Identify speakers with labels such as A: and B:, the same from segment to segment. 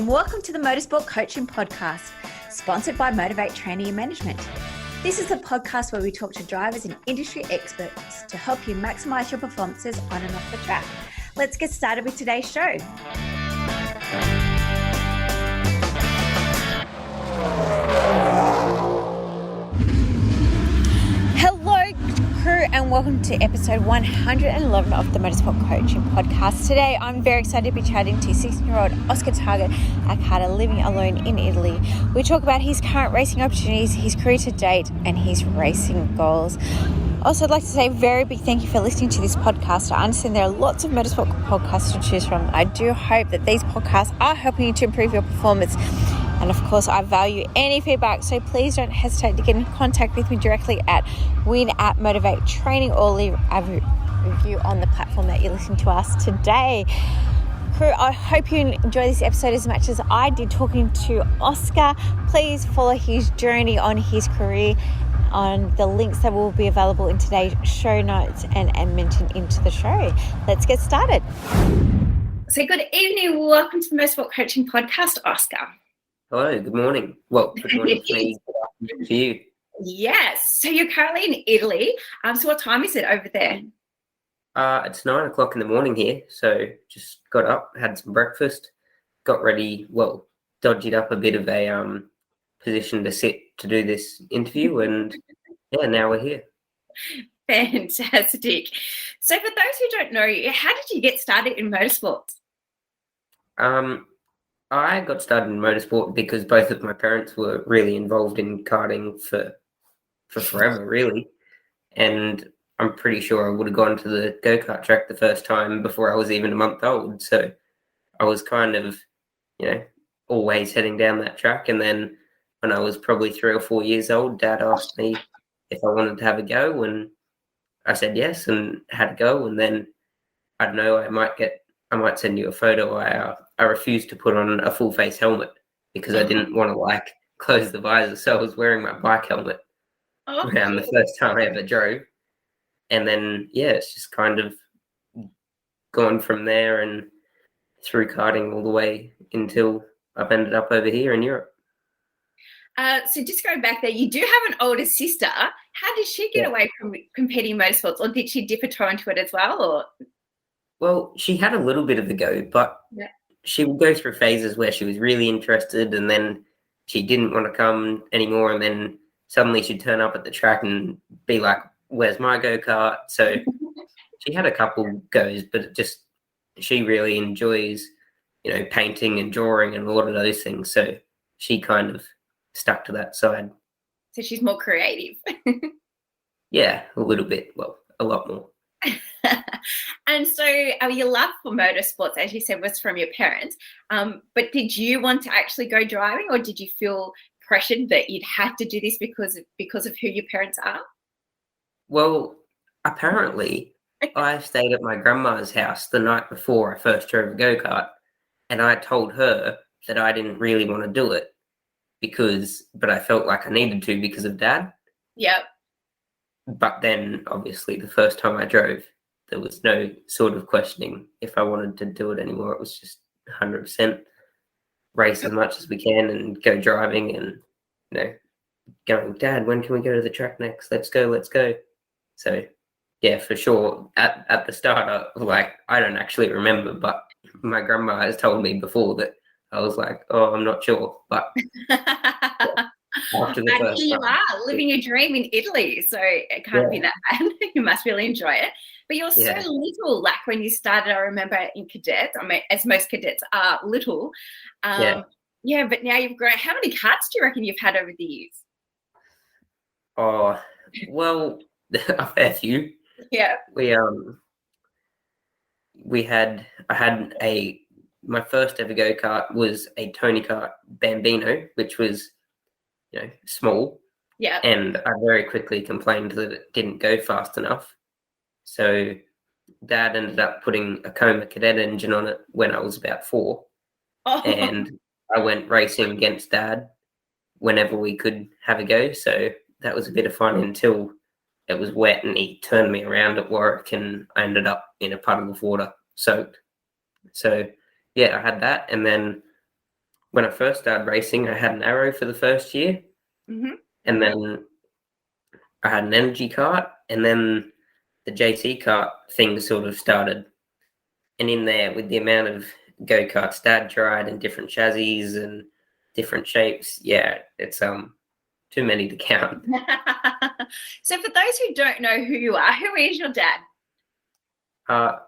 A: and welcome to the Motorsport Coaching podcast, sponsored by Motivate Training and Management. This is a podcast where we talk to drivers and industry experts to help you maximize your performances on and off the track. Let's get started with today's show. Hello, crew, and welcome to episode 111 of the Motorsport Coaching podcast. Today, I'm very excited to be chatting to 16-year-old Oscar Targett, a car living alone in Italy. We talk about his current racing opportunities, his career to date, and his racing goals. Also, I'd like to say a very big thank you for listening to this podcast. I understand there are lots of motorsport podcasts to choose from. I do hope that these podcasts are helping you to improve your performance. And of course, I value any feedback, so please don't hesitate to get in contact with me directly at win@Motivate Training or leave a review on the platform that you're listening to us today. Crew, I hope you enjoy this episode as much as I did talking to Oscar. Please follow his journey on his career on the links that will be available in today's show notes and mentioned into the show. Let's get started. So good evening. Welcome to the Motorsport Coaching podcast, Oscar.
B: Hello, good morning. Well, good morning for me, good afternoon for you.
A: Yes. So you're currently in Italy. So what time is it over there?
B: It's 9 o'clock in the morning here. So just got up, had some breakfast, got ready, dodged up a bit of a position to sit to do this interview. And yeah, now we're here.
A: Fantastic. So for those who don't know you, how did you get started in motorsports?
B: I got started in motorsport because both of my parents were really involved in karting for forever, really. And I'm pretty sure I would have gone to the go-kart track the first time before I was even a month old. So I was kind of, always heading down that track. And then when I was probably 3 or 4 years old, Dad asked me if I wanted to have a go. And I said yes and had a go. And then, I don't know, I might send you a photo. I refused to put on a full face helmet because I didn't want to close the visor. So I was wearing my bike helmet around the first time I ever drove. And then, it's just kind of gone from there and through karting all the way until I've ended up over here in Europe.
A: So just going back there, you do have an older sister. How did she get away from competing motorsports, or did she dip a toe into it as well? Or?
B: Well, she had a little bit of a go, but she would go through phases where she was really interested and then she didn't want to come anymore. And then suddenly she'd turn up at the track and be like, where's my go-kart? So she had a couple goes, but she really enjoys, painting and drawing and a lot of those things. So she kind of stuck to that side.
A: So she's more creative.
B: Yeah, a little bit. Well, a lot more.
A: And so your love for motorsports, as you said, was from your parents. But did you want to actually go driving, or did you feel pressured that you'd have to do this because of who your parents are?
B: Well, apparently I stayed at my grandma's house the night before I first drove a go-kart, and I told her that I didn't really want to do it but I felt like I needed to because of Dad.
A: Yep. But
B: then, obviously, the first time I drove, there was no sort of questioning if I wanted to do it anymore. It was just 100% race as much as we can and go driving and, going, Dad, when can we go to the track next? Let's go. So, yeah, for sure. At the start, I don't actually remember, but my grandma has told me before that I was like, oh, I'm not sure. But after the first
A: here you
B: time,
A: are living your dream in Italy, so it can't be that bad. You must really enjoy it. But you're so little, when you started, I remember in cadets, as most cadets are little. But now you've grown. How many karts do you reckon you've had over the years?
B: Oh, well, a fair few.
A: Yeah.
B: My first ever go-kart was a Tony Kart Bambino, which was, small.
A: Yeah.
B: And I very quickly complained that it didn't go fast enough. So Dad ended up putting a Coma Cadet engine on it when I was about 4. Oh. And I went racing against Dad whenever we could have a go. So that was a bit of fun until it was wet and he turned me around at Warwick and I ended up in a puddle of water soaked. So, I had that. And then when I first started racing, I had an Arrow for the first year, and then I had an energy kart, and then the JC kart thing sort of started. And in there, with the amount of go-karts Dad tried and different chassis and different shapes, yeah, it's too many to count.
A: So for those who don't know who you are, who is your dad?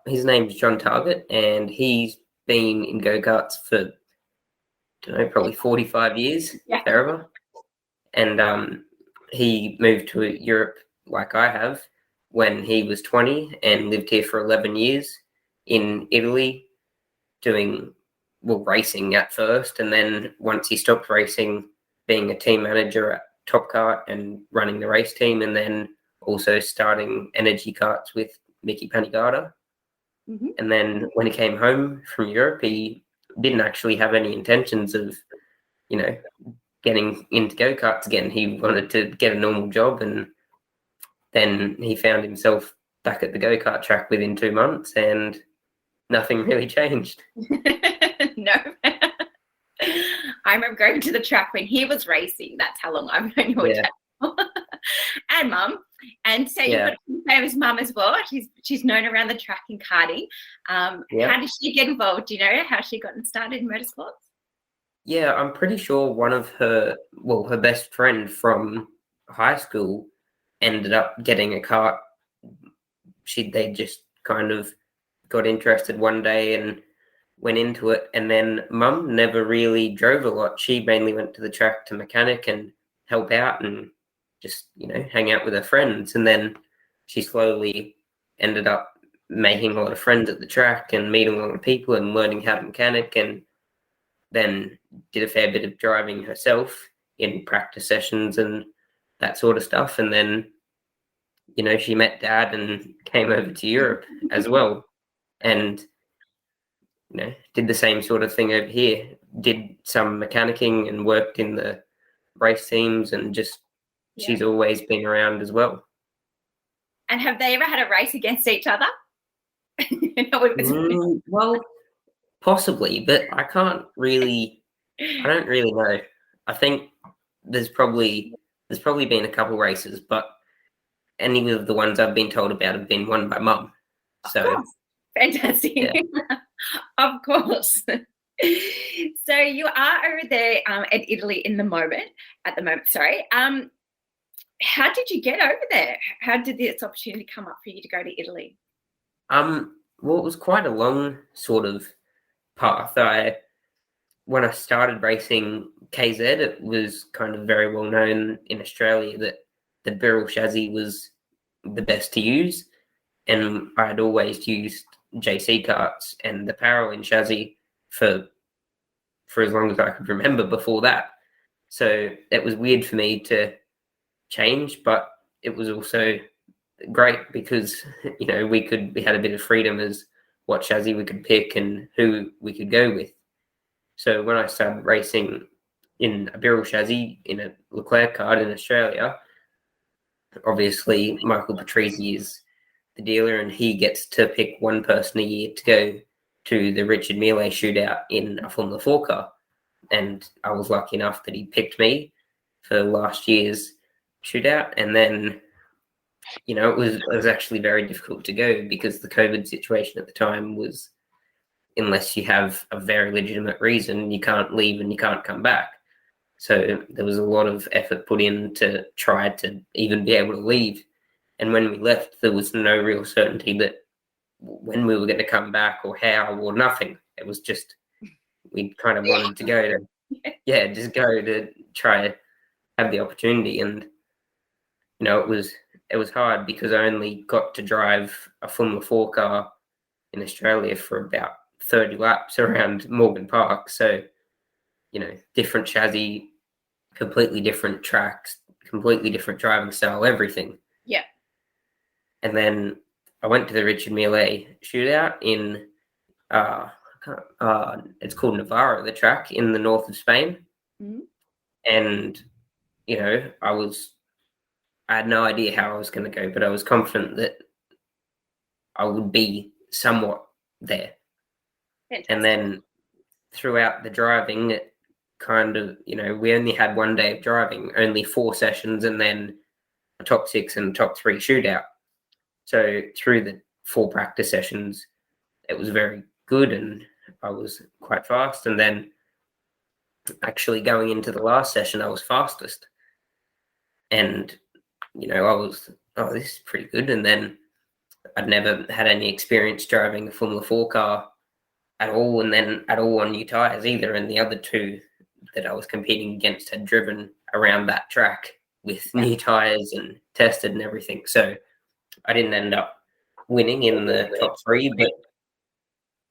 B: His name's John Targett, and he's been in go-karts for, I don't know, probably 45 years, forever. And he moved to Europe like I have when he was 20 and lived here for 11 years in Italy doing, well, racing at first. And then once he stopped racing, being a team manager at Top Kart and running the race team, and then also starting energy karts with Mickey Panigata. And then when he came home from Europe, he didn't actually have any intentions of, getting into go-karts again. He wanted to get a normal job, and then he found himself back at the go-kart track within 2 months, and nothing really changed.
A: No. I remember going to the track when he was racing. That's how long I've known your dad. And Mum. And so you've got a famous mum as well. She's known around the track in karting. How did she get involved? Do you know how she got started in motorsports?
B: Yeah, I'm pretty sure one of her best friend from high school ended up getting a kart. They just kind of got interested one day and went into it. And then Mum never really drove a lot. She mainly went to the track to mechanic and help out and just, hang out with her friends. And then she slowly ended up making a lot of friends at the track and meeting a lot of people and learning how to mechanic, and then did a fair bit of driving herself in practice sessions and that sort of stuff. And then, she met Dad and came over to Europe as well. And, did the same sort of thing over here, did some mechanicking and worked in the race teams, and just, she's always been around as well.
A: And have they ever had a race against each other?
B: Well, possibly, but I don't really know. I think there's probably been a couple races, but any of the ones I've been told about have been won by Mum. So
A: fantastic. Yeah. Of course. So you are over there at Italy at the moment, sorry. How did you get over there? How did this opportunity come up for you to go to Italy?
B: Well, it was quite a long sort of path. When I started racing KZ, it was kind of very well known in Australia that the barrel chassis was the best to use, and I had always used JC karts and the parallel chassis for as long as I could remember before that. So it was weird for me to change, but it was also great because we had a bit of freedom as what chassis we could pick and who we could go with. So when I started racing in a barrel chassis in a Leclerc kart in Australia, obviously Michael Patrese is the dealer, and he gets to pick one person a year to go to the Richard Mille shootout in a Formula 4 car. And I was lucky enough that he picked me for last year's shootout. And then, it was actually very difficult to go because the COVID situation at the time was, unless you have a very legitimate reason, you can't leave and you can't come back. So there was a lot of effort put in to try to even be able to leave. And when we left, there was no real certainty that when we were going to come back or how or nothing. It was just, we kind of wanted to go to, just go to try to have the opportunity. And, it was hard because I only got to drive a Formula 4 car in Australia for about 30 laps around Morgan Park. So, different chassis, completely different tracks, completely different driving style, everything.
A: Yeah.
B: And then I went to the Richard Mille shootout in, it's called Navarra, the track in the north of Spain.
A: Mm-hmm.
B: And, I had no idea how I was going to go, but I was confident that I would be somewhat there.
A: Fantastic.
B: And then throughout the driving, kind of, we only had 1 day of driving, only 4 sessions, and then a top 6 and top 3 shootout. So through the 4 practice sessions, it was very good, and I was quite fast. And then actually going into the last session, I was fastest. And, I was, oh, this is pretty good. And then I'd never had any experience driving a Formula 4 car at all, and then at all on new tyres either. And the other 2 that I was competing against had driven around that track with new tyres and tested and everything. So I didn't end up winning in the top 3, but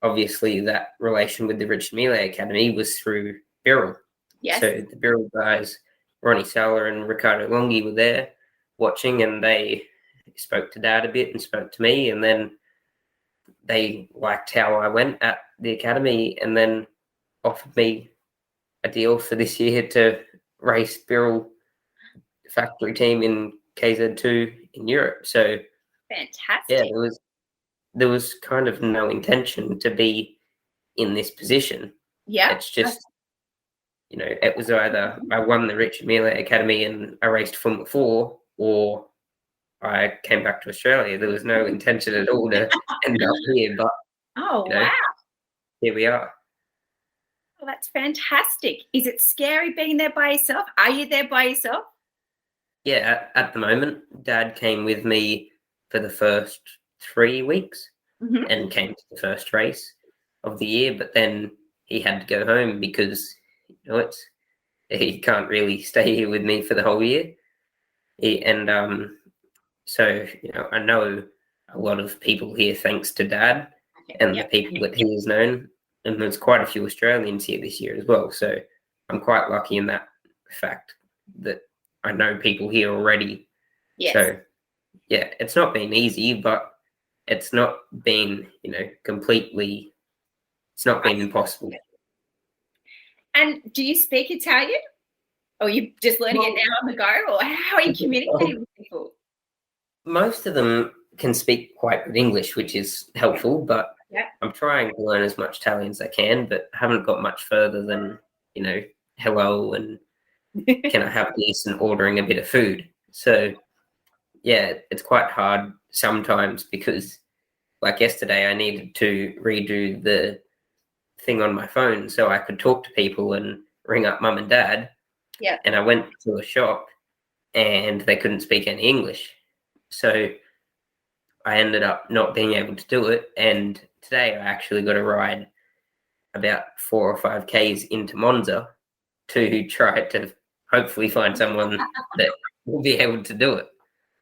B: obviously that relation with the Richard Mille Academy was through Birrell.
A: Yes.
B: So the Birrell guys, Ronnie Sala and Ricardo Longhi, were there watching, and they spoke to Dad a bit and spoke to me, and then they liked how I went at the academy, and then offered me a deal for this year to race Birrell factory team in KZ2 in Europe. So
A: fantastic.
B: Yeah, there was kind of no intention to be in this position.
A: Yeah.
B: It's just, it was either I won the Richard Mille Academy and I raced Formula 4, or I came back to Australia. There was no intention at all to end up here, but
A: wow,
B: here we are.
A: Well, that's fantastic. Is it scary being there by yourself? Are you there by yourself?
B: Yeah, at the moment, Dad came with me for the first 3 weeks and came to the first race of the year, but then he had to go home because he can't really stay here with me for the whole year. So I know a lot of people here thanks to Dad and the people that he has known, and there's quite a few Australians here this year as well. So I'm quite lucky in that fact that I know people here already.
A: Yes.
B: So yeah, it's not been easy, but it's not been, completely, it's not been impossible.
A: And do you speak Italian? Or are you just learning it now on the go? Or how are you communicating with people?
B: Most of them can speak quite good English, which is helpful, but I'm trying to learn as much Italian as I can, but haven't got much further than, hello and can I have this, and ordering a bit of food. So yeah, it's quite hard sometimes because, like yesterday, I needed to redo the thing on my phone so I could talk to people and ring up Mum and Dad.
A: Yeah.
B: And I went to a shop and they couldn't speak any English. So I ended up not being able to do it. And today I actually got a ride about 4 or 5 Ks into Monza to try to hopefully find someone that will be able to do it.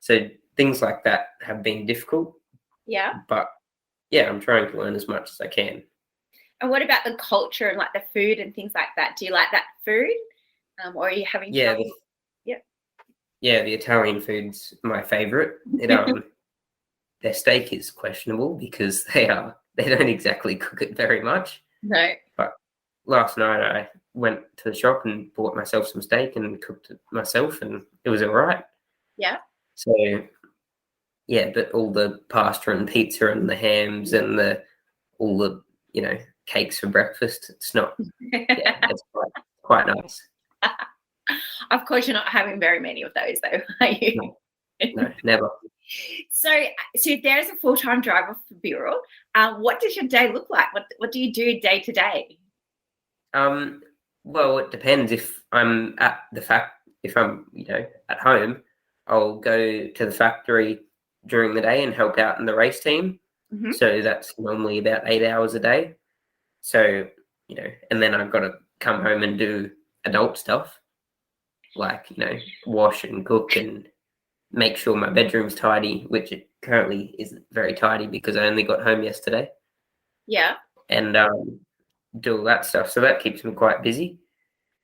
B: So things like that have been difficult.
A: Yeah.
B: But yeah, I'm trying to learn as much as I can.
A: And what about the culture and like the food and things like that? Do you like that food? Or are you having trouble?
B: Yeah, the Italian food's my favourite. Their steak is questionable because they don't exactly cook it very much.
A: No.
B: But last night I went to the shop and bought myself some steak and cooked it myself, and it was all right.
A: Yeah.
B: So yeah, but all the pasta and pizza and the hams and all the cakes for breakfast, it's not. Yeah, it's quite nice.
A: Of course, you're not having very many of those, though, are you?
B: No, never.
A: So if there is a full-time driver for Birrell, what does your day look like? What do you do day to day?
B: Well, it depends. If I'm at if I'm at home, I'll go to the factory during the day and help out in the race team.
A: Mm-hmm.
B: So that's normally about 8 hours a day. So and then I've got to come home and do adult stuff, like wash and cook and make sure my bedroom's tidy, which it currently isn't very tidy because I only got home yesterday.
A: Yeah.
B: And do all that stuff. So that keeps me quite busy.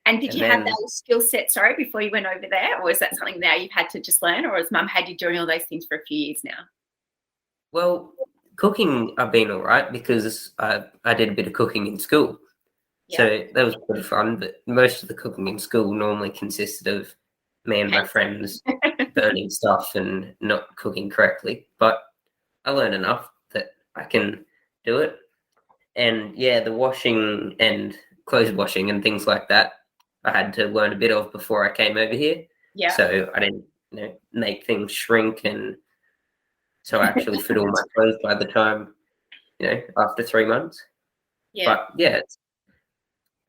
A: And did you have that skill set, before you went over there? Or is that something now you've had to just learn? Or has Mum had you doing all those things for a few years now?
B: Well, cooking, I've been all right because I did a bit of cooking in school. Yeah. So that was pretty fun. But most of the cooking in school normally consisted of me and my friends burning stuff and not cooking correctly. But I learned enough that I can do it. And yeah, the washing and clothes washing and things like that, I had to learn a bit of before I came over here.
A: Yeah.
B: So I didn't, make things shrink, and so I actually fit all my clothes by the time, after 3 months.
A: Yeah.
B: But yeah,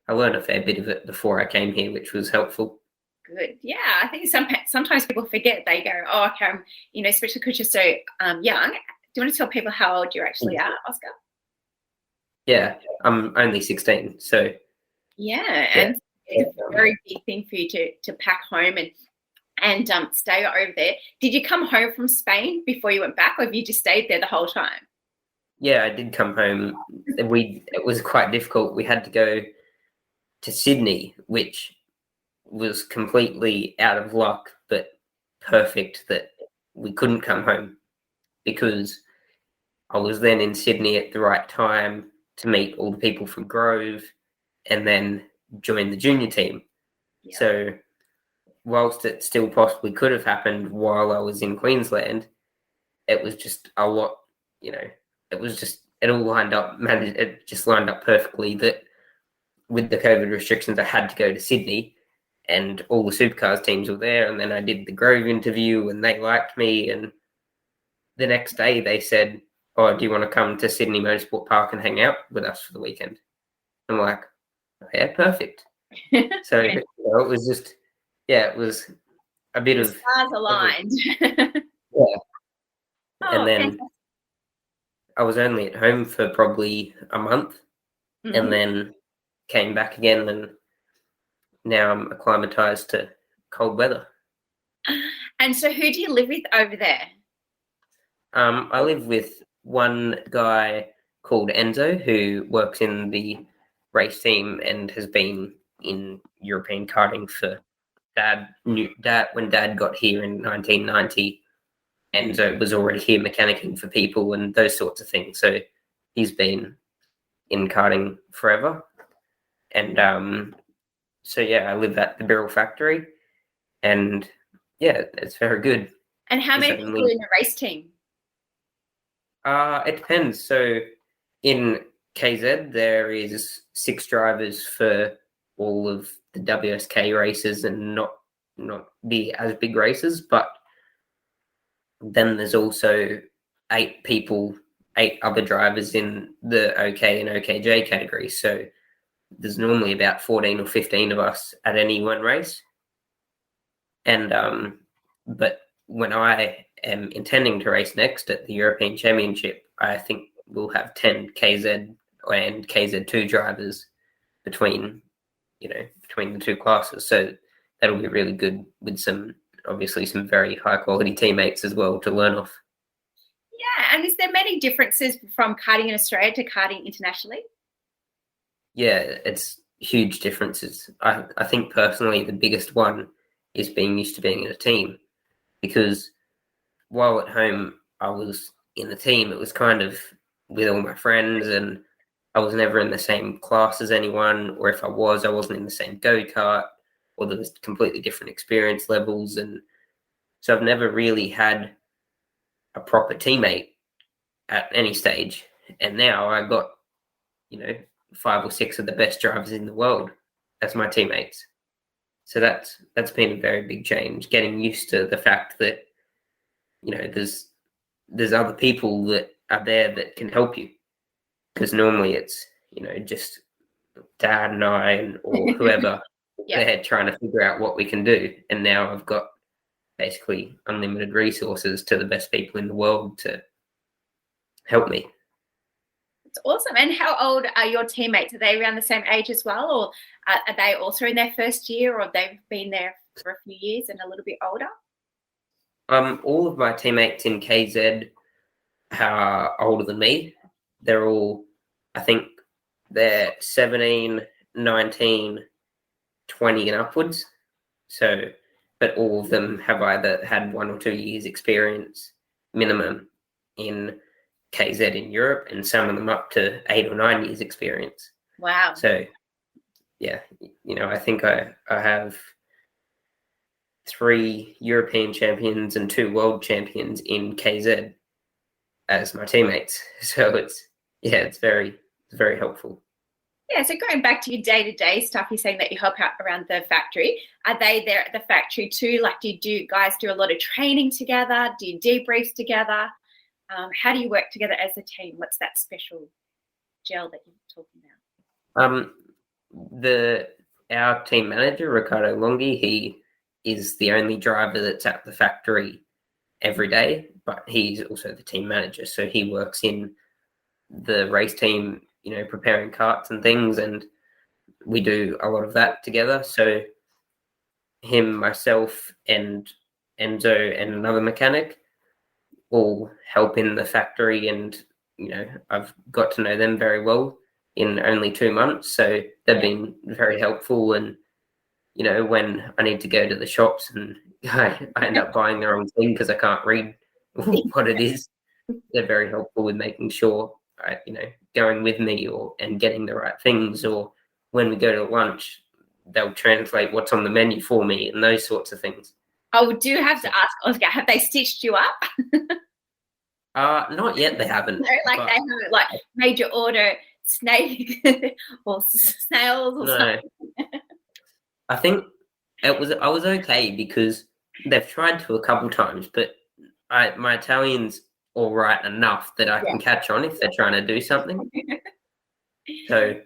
B: I learned a fair bit of it before I came here, which was helpful.
A: Good. Yeah, I think sometimes people forget. They go, "Oh, okay, I'm, especially because you're so young." Do you want to tell people how old you actually are, Oscar?
B: Yeah, I'm only 16, so
A: yeah, and it's a very big thing for you to pack home and stay over there. Did you come home from Spain before you went back, or have you just stayed there the whole time?
B: Yeah, I did come home. It was quite difficult. We had to go to Sydney, which was completely out of luck, but perfect that we couldn't come home, because I was then in Sydney at the right time to meet all the people from Grove and then join the junior team. Yeah. So whilst it still possibly could have happened while I was in Queensland, it was just a lot, it all lined up, it just lined up perfectly that with the COVID restrictions, I had to go to Sydney, and all the supercars teams were there. And then I did the Grove interview and they liked me. And the next day they said, "Oh, do you want to come to Sydney Motorsport Park and hang out with us for the weekend?" I'm like, "Yeah, perfect." So it was just, it was a bit of
A: stars aligned.
B: Yeah. And then I was only at home for probably a month, and then came back again, and now I'm acclimatized to cold weather.
A: And so who do you live with over there?
B: I live with one guy called Enzo, who works in the race team and has been in European karting for when Dad got here in 1990. Enzo was already here mechanicking for people and those sorts of things. So he's been in karting forever. And so yeah, I live at the Birrell factory, and yeah, it's very good.
A: And how many people are in the race team?
B: It depends. So in KZ, there is 6 drivers for all of the WSK races and not the as big races, but then there's also 8 other drivers in the OK and OKJ category. So there's normally about 14 or 15 of us at any one race. And but when I am intending to race next at the European Championship, I think we'll have 10 KZ and KZ2 drivers between the two classes. So that'll be really good, with obviously some very high quality teammates as well to learn off.
A: Yeah, and is there many differences from karting in Australia to karting internationally?
B: Yeah, it's huge differences. I think personally the biggest one is being used to being in a team, because while at home I was in the team, it was kind of with all my friends, and I was never in the same class as anyone, or if I wasn't in the same go-kart, or there was completely different experience levels. And so I've never really had a proper teammate at any stage. And now I got, 5 or 6 of the best drivers in the world as my teammates. So that's been a very big change, getting used to the fact that, there's other people that are there that can help you. Because normally it's, just Dad and I or whoever they're trying to figure out what we can do. And now I've got basically unlimited resources to the best people in the world to help me.
A: It's awesome. And how old are your teammates? Are they around the same age as well, or are they also in their first year, or they've been there for a few years and a little bit older?
B: All of my teammates in KZ are older than me. They're all, I think they're 17, 19, 20 and upwards. So, but all of them have either had 1 or 2 years experience minimum in KZ in Europe, and some of them up to 8 or 9 years experience.
A: Wow.
B: So yeah, I think I have 3 European champions and 2 world champions in KZ as my teammates. So it's very helpful.
A: Yeah, so going back to your day-to-day stuff, you're saying that you help out around the factory. Are they there at the factory too? Like, do you guys do a lot of training together? Do you debriefs together? How do you work together as a team? What's that special gel that you're talking about?
B: Our team manager, Ricardo Longhi, he is the only driver that's at the factory every day, but he's also the team manager. So he works in the race team, preparing karts and things, and we do a lot of that together. So him, myself, and Enzo and another mechanic all help in the factory, and I've got to know them very well in only 2 months, so they've been very helpful. And when I need to go to the shops and I end up buying the wrong thing because I can't read what it is, they're very helpful with making sure going with me and getting the right things. Or when we go to lunch, they'll translate what's on the menu for me and those sorts of things.
A: Oh, do you have to ask Oscar, have they stitched you up?
B: Not yet, they haven't.
A: No, like they haven't made you order snake or snails or something.
B: I think I was okay because they've tried to a couple times, but my Italian's all right enough that I can catch on if they're trying to do something. So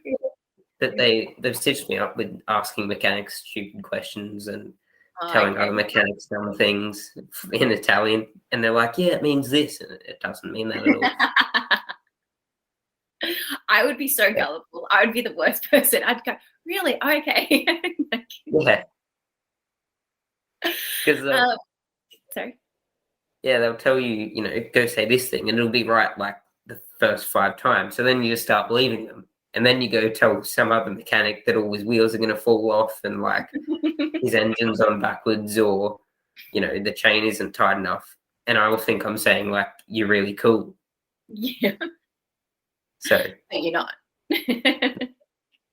B: that they've stitched me up with asking mechanics stupid questions and telling other mechanics dumb things in Italian, and they're like, "Yeah, it means this," and it doesn't mean that at all.
A: I would be so gullible. I would be the worst person. I'd go, "Really? Okay."
B: Yeah. Because
A: sorry.
B: Yeah, they'll tell you, go say this thing, and it'll be right like the first 5 times. So then you just start believing them, and then you go tell some other mechanic that all his wheels are going to fall off, and like his engine's on backwards, or the chain isn't tight enough, and I will think I'm saying like, "You're really cool."
A: Yeah.
B: So.
A: But you're not.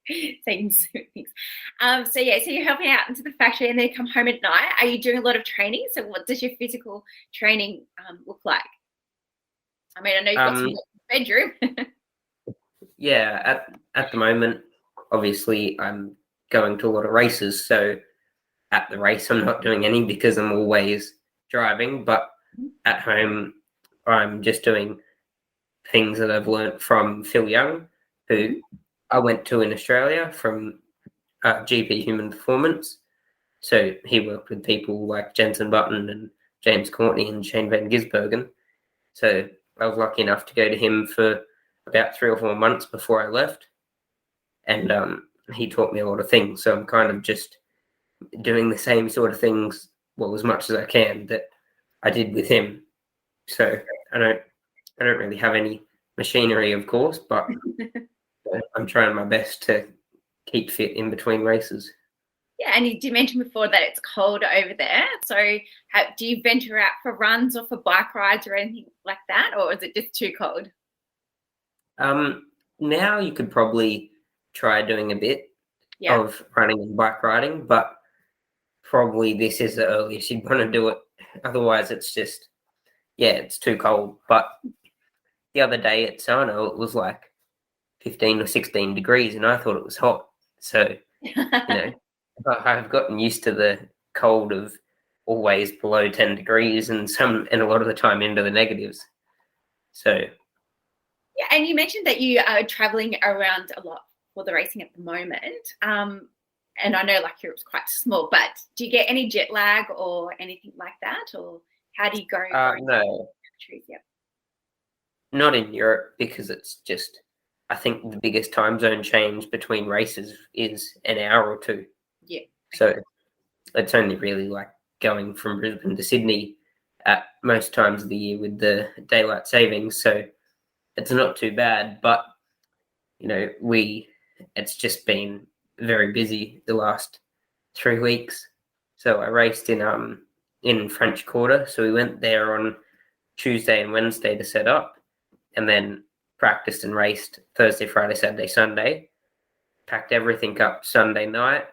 A: Saying things. So you're helping out into the factory and then come home at night. Are you doing a lot of training? So what does your physical training look like? I mean, I know you've got some bedroom.
B: Yeah, at the moment, obviously, I'm going to a lot of races. So at the race, I'm not doing any because I'm always driving. But at home, I'm just doing things that I've learnt from Phil Young, who I went to in Australia from GP Human Performance. So he worked with people like Jensen Button and James Courtney and Shane Van Gisbergen. So I was lucky enough to go to him for about 3 or 4 months before I left. And he taught me a lot of things. So I'm kind of just doing the same sort of things, as much as I can, that I did with him. So I don't really have any machinery, of course, but I'm trying my best to keep fit in between races.
A: Yeah, and you did mention before that it's cold over there. So do you venture out for runs or for bike rides or anything like that, or is it just too cold?
B: Now you could probably try doing a bit of running and bike riding, but probably this is the earliest you'd want to do it. Otherwise, it's just, it's too cold. But the other day at Sano, it was like 15 or 16 degrees, and I thought it was hot. So, I've gotten used to the cold of always below 10 degrees and a lot of the time into the negatives. So.
A: Yeah, and you mentioned that you are traveling around a lot for the racing at the moment. And I know like Europe's quite small, but do you get any jet lag or anything like that? Or how do you go?
B: No. Not in Europe, because it's just, I think the biggest time zone change between races is an hour or 2.
A: Yeah.
B: So it's only really like going from Brisbane to Sydney at most times of the year with the daylight savings. So it's not too bad, but it's just been very busy the last 3 weeks. So I raced in French Quarter. So we went there on Tuesday and Wednesday to set up, and then practiced and raced Thursday, Friday, Saturday, Sunday. Packed everything up Sunday night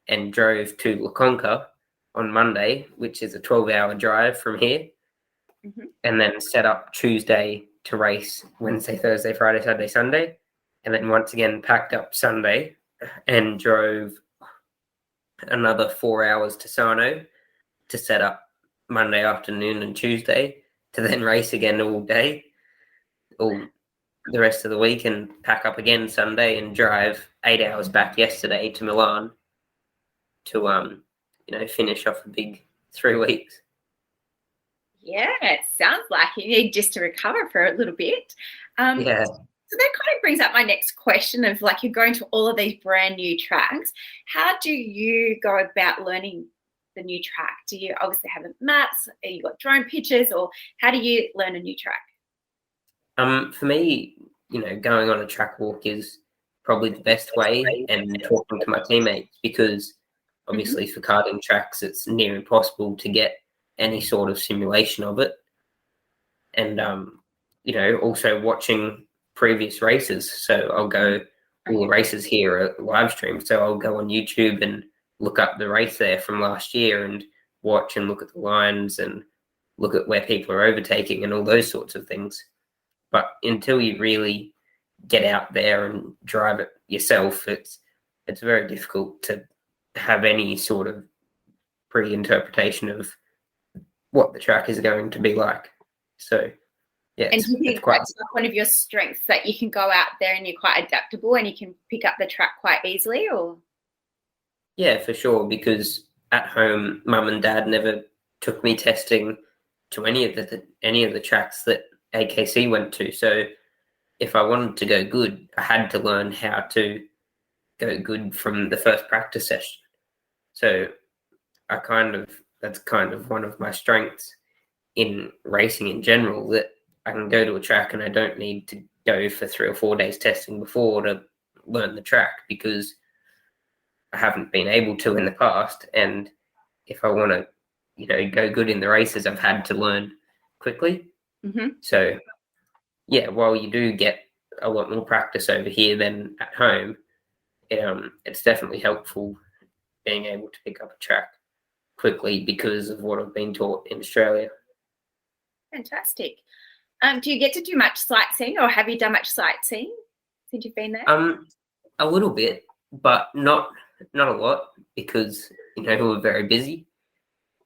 B: and drove to La Conca on Monday, which is a 12-hour drive from here, and then set up Tuesday to race Wednesday, Thursday, Friday, Saturday, Sunday, and then once again packed up Sunday and drove another 4 hours to Sano to set up Monday afternoon and Tuesday, to then race again all day, all the rest of the week, and pack up again Sunday and drive 8 hours back yesterday to Milan to finish off a big 3 weeks.
A: Yeah, it sounds like you need just to recover for a little bit.
B: Yeah.
A: So that kind of brings up my next question of, like, you're going to all of these brand new tracks. How do you go about learning the new track? Do you obviously have maps? Have you got drone pictures, or how do you learn a new track?
B: For me, going on a track walk is probably the best way, and talking to my teammates, because obviously for karting tracks, it's near impossible to get any sort of simulation of it. And, also watching previous races. So I'll go, all the races here are live streamed. So I'll go on YouTube and look up the race there from last year and watch and look at the lines and look at where people are overtaking and all those sorts of things. But until you really get out there and drive it yourself, it's very difficult to have any sort of pre-interpretation of what the track is going to be like. So, yeah.
A: And do you think that's one of your strengths, that you can go out there and you're quite adaptable and you can pick up the track quite easily? Or
B: yeah, for sure, because at home, Mum and Dad never took me testing to any of the tracks that AKC went to. So if I wanted to go good, I had to learn how to go good from the first practice session. So that's kind of one of my strengths in racing in general, that I can go to a track and I don't need to go for 3 or 4 days testing before to learn the track, because I haven't been able to in the past. And if I want to, go good in the races, I've had to learn quickly. So, yeah, while you do get a lot more practice over here than at home, it's definitely helpful being able to pick up a track quickly because of what I've been taught in Australia.
A: Fantastic. Do you get to do much sightseeing, or have you done much sightseeing since you've been there?
B: A little bit, but not a lot, because we're very busy.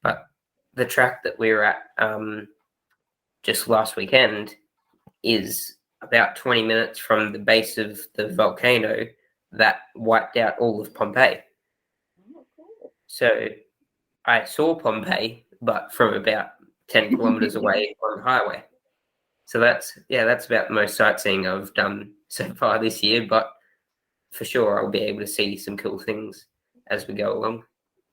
B: But the track that we were at just last weekend is about 20 minutes from the base of the volcano that wiped out all of Pompeii.
A: Oh, cool.
B: So I saw Pompeii, but from about 10 kilometers away on the highway. So that's about the most sightseeing I've done so far this year, but for sure I'll be able to see some cool things as we go along.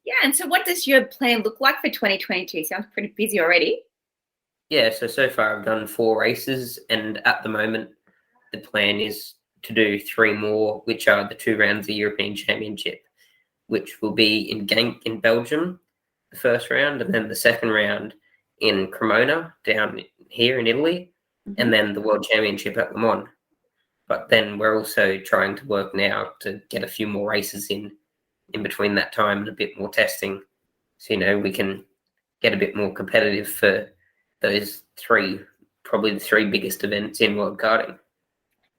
A: Yeah, and so what does your plan look like for 2022? Sounds pretty busy already.
B: Yeah, so far I've done 4 races, and at the moment the plan is to do 3 more, which are the 2 rounds of the European Championship, which will be in Genk in Belgium, the first round, and then the second round in Cremona down here in Italy, and then the World Championship at Le Mans. But then we're also trying to work now to get a few more races in between that time and a bit more testing, so we can get a bit more competitive for those 3, probably the 3 biggest events in world karting.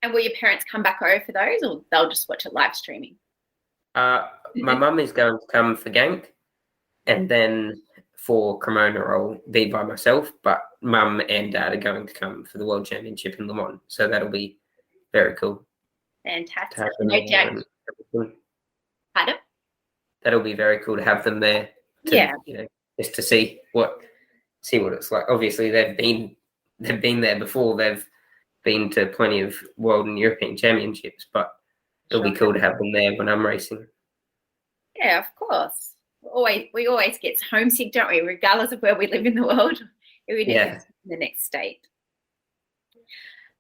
A: And will your parents come back over for those, or they'll just watch it live streaming?
B: My mum is going to come for Genk, and then for Cremona I'll be by myself, but Mum and Dad are going to come for the World Championship in Le Mans, so that'll be very cool.
A: Fantastic. No doubt. Pardon?
B: That'll be very cool to have them there. Just to see what it's like. Obviously, they've been there before. They've been to plenty of world and European championships, but it'll be cool to have them there when I'm racing.
A: Yeah, of course. We always get homesick, don't we? Regardless of where we live in the world, even if it's in the next state.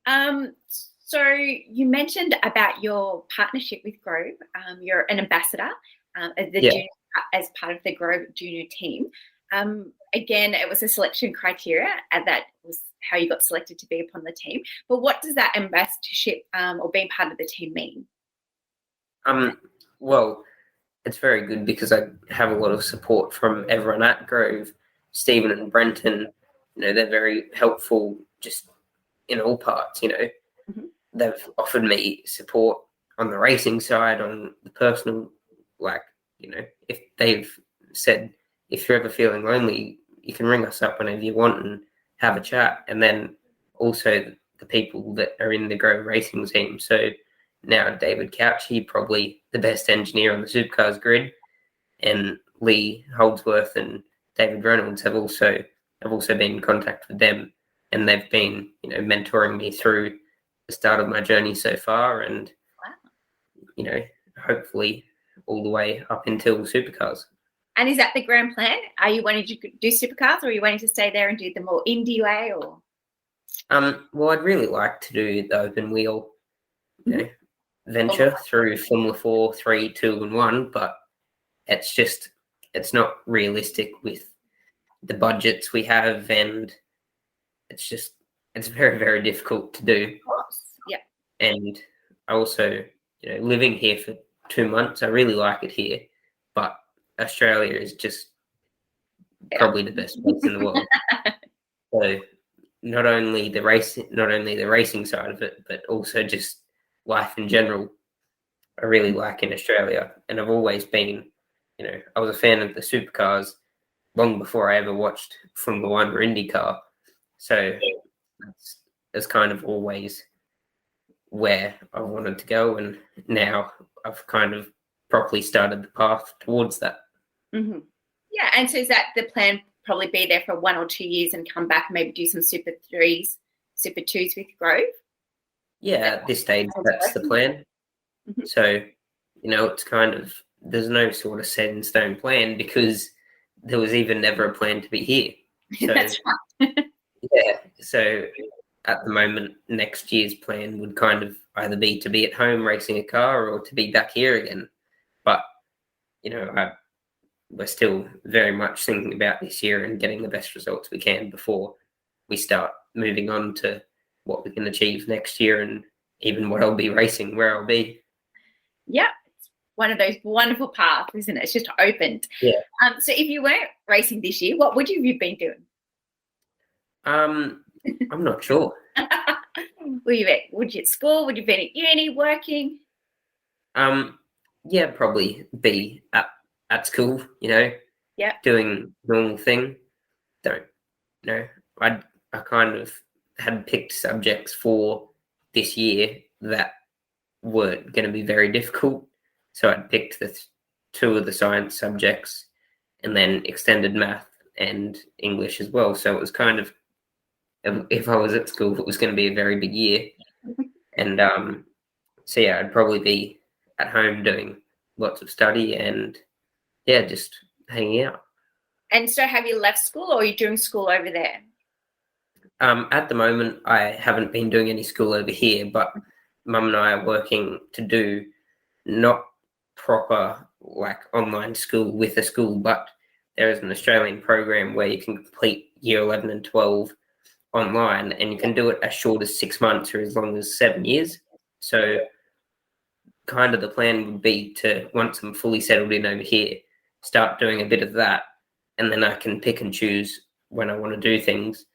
A: So you mentioned about your partnership with Grove. You're an ambassador as part of the Grove Junior team. Again, it was a selection criteria, and that was how you got selected to be upon the team. But what does that ambassadorship or being part of the team mean?
B: Well, it's very good because I have a lot of support from everyone at Grove. Stephen and Brenton, they're very helpful just in all parts, they've offered me support on the racing side, on the personal, like, if they've said, if you're ever feeling lonely, you can ring us up whenever you want and have a chat. And then also the people that are in the Grove racing team. So now David Couch, he probably the best engineer on the supercars grid, and Lee Holdsworth and David Reynolds have also been in contact with them, and they've been mentoring me through the start of my journey so far, and hopefully all the way up until supercars.
A: And is that the grand plan? Are you wanting to do supercars, or are you wanting to stay there and do the more indie way? Or
B: well, I'd really like to do the open wheel venture through Formula 4, 3, 2 and 1, but it's not realistic with the budgets we have, and it's very, very difficult to do.
A: Of course. Yeah.
B: And I also, living here for 2 months, I really like it here, but Australia is just probably the best place in the world. So not only the racing side of it, but also just life in general, I really like in Australia. And I've always been, I was a fan of the supercars long before I ever watched Formula 1 or IndyCar. So it's kind of always where I wanted to go, and now I've kind of properly started the path towards that.
A: Mm-hmm. Yeah, and so is that the plan? Probably be there for 1 or 2 years and come back and maybe do some Super 3s, Super 2s with Grove?
B: Yeah, at this stage, that's the plan. Mm-hmm. So, it's kind of, there's no sort of set in stone plan, because there was even never a plan to be here. So,
A: that's right.
B: Yeah, so at the moment, next year's plan would kind of either be to be at home racing a car or to be back here again. But, we're still very much thinking about this year and getting the best results we can before we start moving on to what we can achieve next year, and even what I'll be racing, where I'll be.
A: Yeah, it's one of those wonderful paths, isn't it? It's just opened.
B: Yeah.
A: So if you weren't racing this year, what would you have been doing?
B: I'm not sure.
A: Would you at school? Would you been at uni working?
B: Yeah, probably be at school,
A: Yeah,
B: doing normal thing. I kind of had picked subjects for this year that weren't going to be very difficult. So I'd picked the 2 of the science subjects, and then extended math and English as well. So it was kind of, if I was at school, it was going to be a very big year. And so yeah, I'd probably be at home doing lots of study and just hanging out.
A: And so have you left school, or are you doing school over there?
B: At the moment, I haven't been doing any school over here, but Mum and I are working to do not proper like online school with a school, but there is an Australian program where you can complete year 11 and 12 online, and you can do it as short as 6 months or as long as 7 years. So kind of the plan would be to, once I'm fully settled in over here, start doing a bit of that, and then I can pick and choose when I want to do things.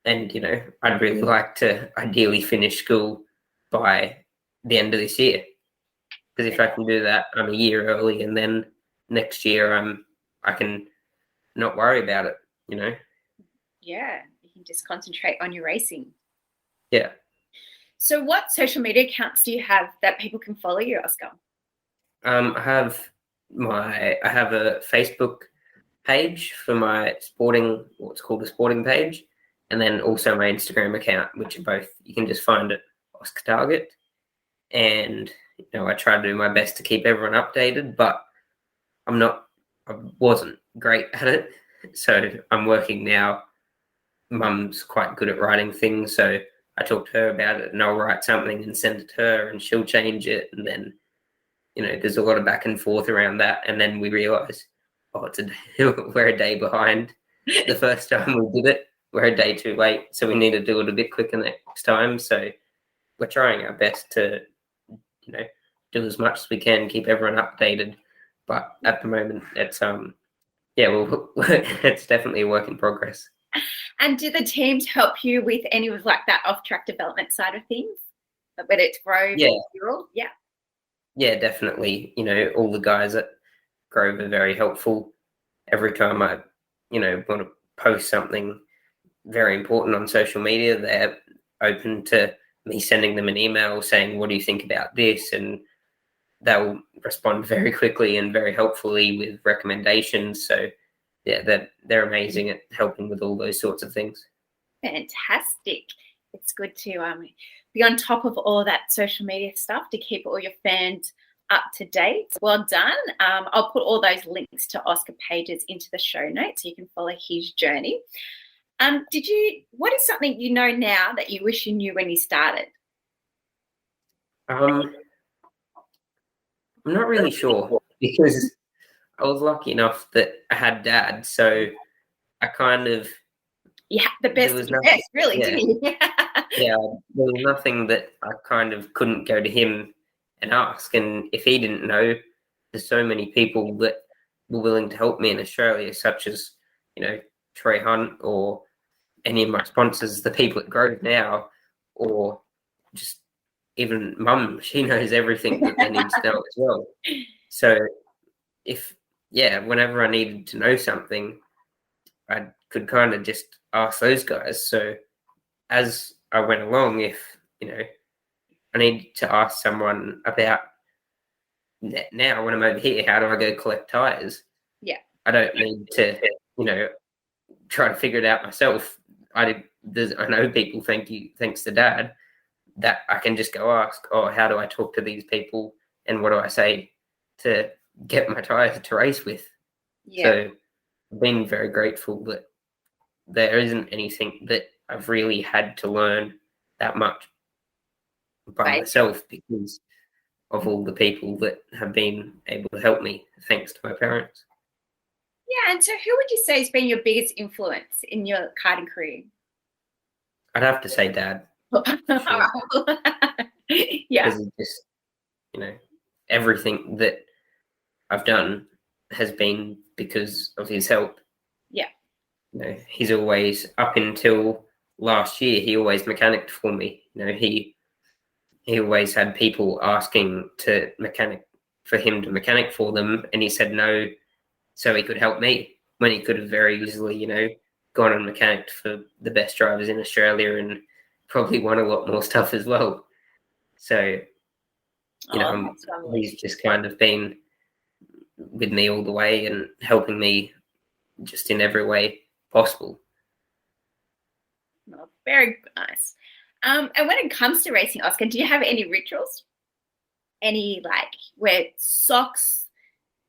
B: And, I'd really like to ideally finish school by the end of this year. Because if I can do that, I'm a year early, and then next year I can not worry about it,
A: Yeah, you can just concentrate on your racing.
B: Yeah.
A: So what social media accounts do you have that people can follow you, Oscar?
B: I have a Facebook page for my sporting, what's called a sporting page, and then also my Instagram account, which are both, you can just find it Oscar Targett. And I try to do my best to keep everyone updated, but I wasn't great at it, so I'm working now. Mum's quite good at writing things, so I talk to her about it, and I'll write something and send it to her, and she'll change it, and then there's a lot of back and forth around that, and then we realise, we're a day behind. The first time we did it, we're a day too late, so we need to do it a bit quicker next time. So we're trying our best to do as much as we can, keep everyone updated, but at the moment it's it's definitely a work in progress.
A: And do the teams help you with any of like that off-track development side of things? Like whether it's Grove
B: Yeah.
A: or Ural? Yeah.
B: Yeah, definitely. All the guys at Grove are very helpful. Every time I, want to post something very important on social media, they're open to me sending them an email saying, what do you think about this? And they'll respond very quickly and very helpfully with recommendations. So yeah, they're amazing at helping with all those sorts of things.
A: Fantastic. It's good to be on top of all that social media stuff to keep all your fans up to date. Well done. I'll put all those links to Oscar pages into the show notes so you can follow his journey. What is something you know now that you wish you knew when you started?
B: I'm not really sure because I was lucky enough that I had dad, so I kind of
A: The best of the best, really,
B: yeah,
A: didn't you?
B: yeah, there was nothing that I kind of couldn't go to him and ask. And if he didn't know, there's so many people that were willing to help me in Australia, such as, Troy Hunt or any of my sponsors, the people at Grove now, or just even Mum. She knows everything that they need to know as well. So whenever I needed to know something, I could kind of just ask those guys. So as I went along, if, I need to ask someone about now when I'm over here, how do I go collect tires?
A: Yeah.
B: I don't need to, try to figure it out myself. I know people thanks to dad, that I can just go ask, how do I talk to these people and what do I say to get my tires to race with?
A: Yeah.
B: So I've been very grateful that there isn't anything that I've really had to learn that much by myself because of all the people that have been able to help me, thanks to my parents.
A: Yeah, and so who would you say has been your biggest influence in your karting career?
B: I'd have to say dad.
A: Sure. Yeah.
B: Because just, everything that I've done has been because of his help.
A: Yeah.
B: He's always, up until last year, he always mechanicked for me. He always had people asking for him to mechanic for them, and he said no so he could help me when he could have very easily, gone and mechanicked for the best drivers in Australia and probably won a lot more stuff as well. So, he's just kind of been with me all the way and helping me just in every way possible.
A: Oh, very nice. And when it comes to racing, Oscar, do you have any rituals? Any wear socks,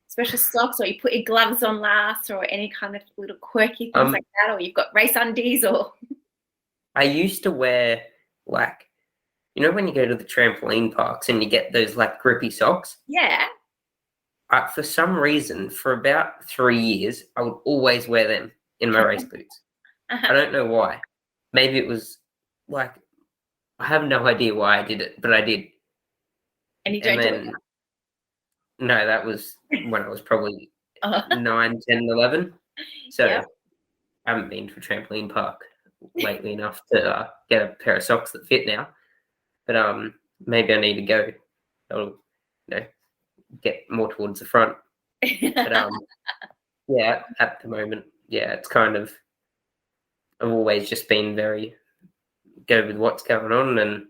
A: special socks, or you put your gloves on last, or any kind of little quirky things like that, or you've got race undies, or?
B: I used to wear when you go to the trampoline parks and you get those grippy socks.
A: Yeah.
B: For some reason, for about 3 years, I would always wear them in my race boots. I don't know why. Maybe it was I have no idea why I did it, but I did.
A: And you don't do it?
B: No, that was when I was probably 9, 10, 11. So
A: yeah.
B: I haven't been to a trampoline park lately enough to get a pair of socks that fit now. But maybe I need to go. That'll, get more towards the front. But yeah, at the moment, it's kind of, I've always just been very go with what's going on and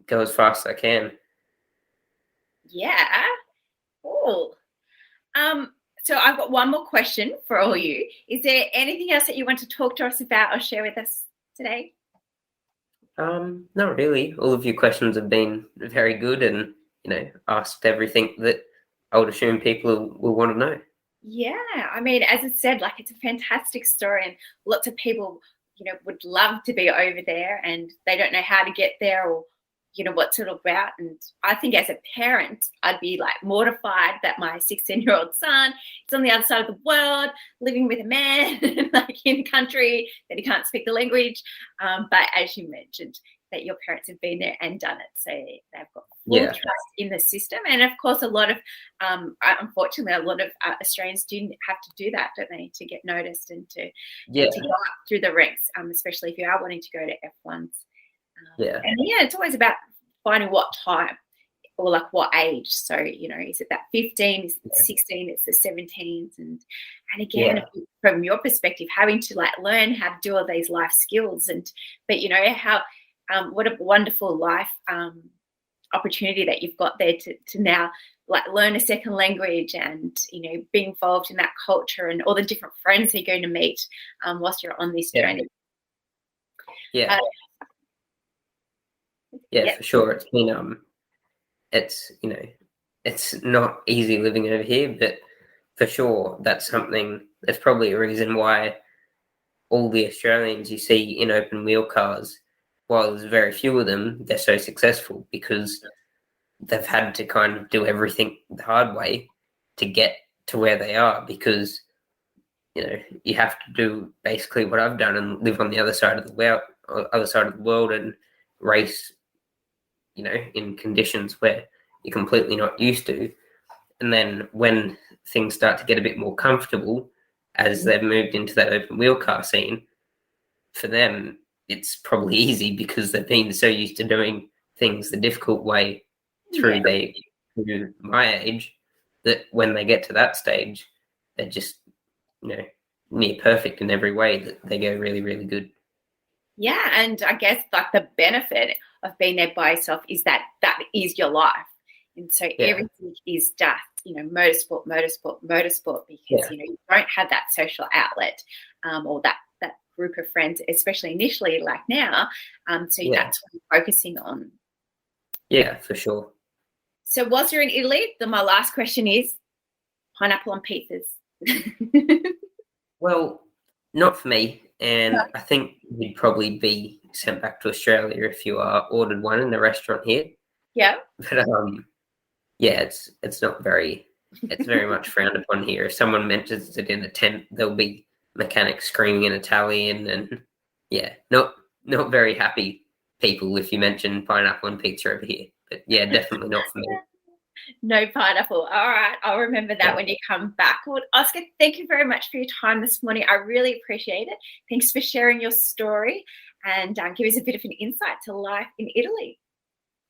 B: go as fast as I can.
A: Yeah. Cool. So I've got one more question for all you. Is there anything else that you want to talk to us about or share with us today?
B: Not really. All of your questions have been very good and, asked everything that I would assume people will want to know.
A: Yeah. I mean, as I said, it's a fantastic story and lots of people, would love to be over there and they don't know how to get there or, what's it about. And I think as a parent, I'd be mortified that my 16-year-old son is on the other side of the world, living with a man, in a country that he can't speak the language. But as you mentioned, that your parents have been there and done it. So they've got full trust in the system. And of course, unfortunately, a lot of Australians do have to do that, don't they, to get noticed and to go up through the ranks, especially if you are wanting to go to F1s. And it's always about finding what time or like what age. So, is it that 15, is it 16, it's the 17s. And again, from your perspective, having to like learn how to do all these life skills but how, what a wonderful life opportunity that you've got there to now like learn a second language and, be involved in that culture and all the different friends that you're going to meet whilst you're on this journey.
B: Yeah. For sure. It's been, it's not easy living over here, but for sure that's probably a reason why all the Australians you see in open wheel cars, while there's very few of them, they're so successful because they've had to kind of do everything the hard way to get to where they are, because you have to do basically what I've done and live on the other side of the world and race in conditions where you're completely not used to. And then when things start to get a bit more comfortable as they've moved into that open wheel car scene, for them it's probably easy because they've been so used to doing things the difficult way through my age, that when they get to that stage, they're just near perfect in every way, that they go really, really good.
A: Yeah, and I guess like the benefit of being there by yourself is that is your life. And so everything is just, motorsport, because, you don't have that social outlet or that group of friends, especially initially like now. That's what you're focusing on.
B: Yeah, for sure.
A: So whilst you're in Italy, my last question is pineapple on pizzas.
B: Well, not for me. And I think you'd probably be sent back to Australia if you ordered one in the restaurant here.
A: Yeah.
B: But it's not very, it's very much frowned upon here. If someone mentions it in a tent, there'll be mechanics screaming in Italian, and not very happy people if you mention pineapple and pizza over here. But definitely not for me.
A: No pineapple. All right. I'll remember that when you come back. Well, Oscar, thank you very much for your time this morning. I really appreciate it. Thanks for sharing your story and give us a bit of an insight to life in Italy.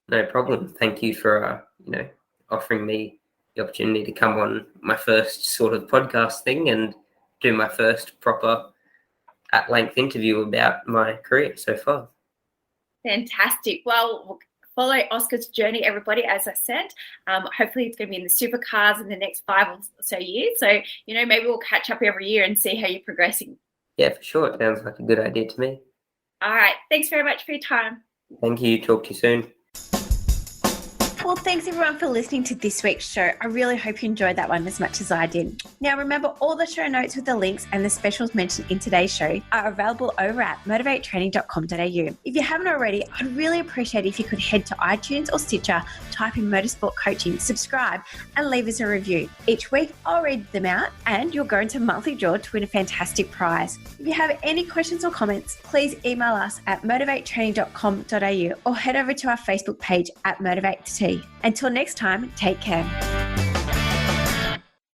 B: No problem. Thank you for, offering me the opportunity to come on my first sort of podcast thing and do my first proper at-length interview about my career so far.
A: Fantastic. Well, follow Oscar's journey, everybody, as I said. Hopefully it's going to be in the supercars in the next 5 or so years. So, maybe we'll catch up every year and see how you're progressing.
B: Yeah, for sure. It sounds like a good idea to me.
A: All right. Thanks very much for your time.
B: Thank you. Talk to you soon.
A: Well, thanks everyone for listening to this week's show. I really hope you enjoyed that one as much as I did. Now, remember, all the show notes with the links and the specials mentioned in today's show are available over at motivatetraining.com.au. If you haven't already, I'd really appreciate it if you could head to iTunes or Stitcher, type in Motorsport Coaching, subscribe, and leave us a review. Each week, I'll read them out and you'll go into a monthly draw to win a fantastic prize. If you have any questions or comments, please email us at motivatetraining.com.au or head over to our Facebook page at Motivate Until next time, take care.